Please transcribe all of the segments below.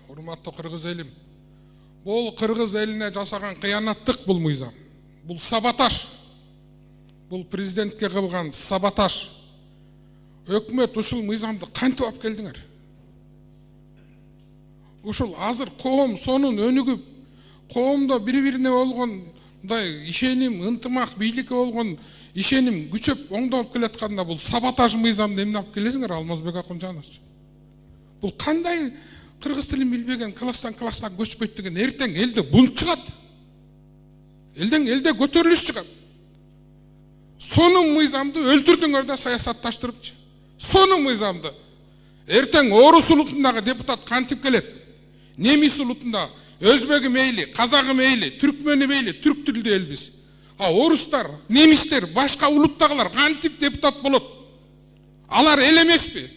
урматтуу кыргыз элим. Бул кыргыз элине жасаган кыянаттык бул мыйзам. Бул саботаж. Бул президентке кылган саботаж. Өкмөт ушул мыйзамды кантип алып келдиңер? Ушул азыр коом сонун өнүгүп, коомдо бири-бирине болгондай ишеним, ынтымак, бийликке болгон ишеним күчөп оңдолуп келатканда бул саботаж мыйзамды эмне алып келесиңер, Алмазбек Акунжанович? Бул кандай кыргыз тилин билбеген класстан классына көчпөйт деген эртең элде бунт чыгат. Элде көтөрүлүш чыгат. Сонун мыйзамды өлтүрдүңөр да саясатташтырыпчы. Сонун мыйзамды эртең орус улутундагы депутат кантип келет? Немис улутунда өзбегі мейли, казагы мейли, түркмени мейли, түрк тилдүү элбиз. А орустар, немистер, башка улуттагылар кантип депутат болот? Алар эл эмеспи?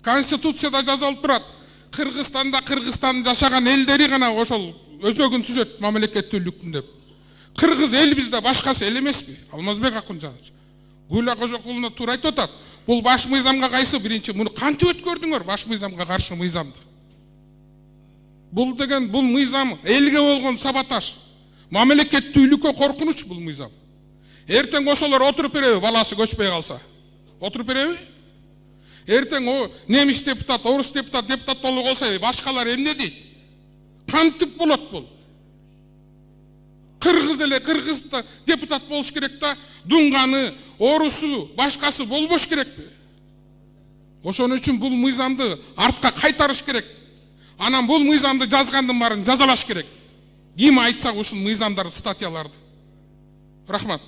Конституцияда жазылып турат. Кыргызстанда Кыргызстан жашаган элдери гана ошол өзөгүн түзөт мамлекеттүүлүктүн деп. Кыргыз эл бизде, башкасы эл эмеспи? Алмазбек Акунжанович. Гүлла Кожокулуна туура айтып атат. Бул баш мыйзамга кайсы? Биринчи, муну кантип өткөрдүңөр баш мыйзамга каршы мыйзамды? Бул деген бул мыйзам элге болгон саботаж. Мамлекеттүүлүккө коркунуч бул мыйзам. Эртең ошолор отуруп береби, баласы көчпөй калса? Отуруп береби? Эртең о немис депутат, орус депутат болуп калса, башкалар эмне дейт? Кантип болот бул? Кыргыз эле кыргызда депутат болуш керек да, дуңганы, орусу, башкасы болбош керекпи? Ошон үчүн бул мыйзамды артка кайтарыш керек. Анан бул мыйзамды жазгандын баарын жазалаш керек. Ким айтса ушул мыйзамдарды, статьяларды. Рахмат.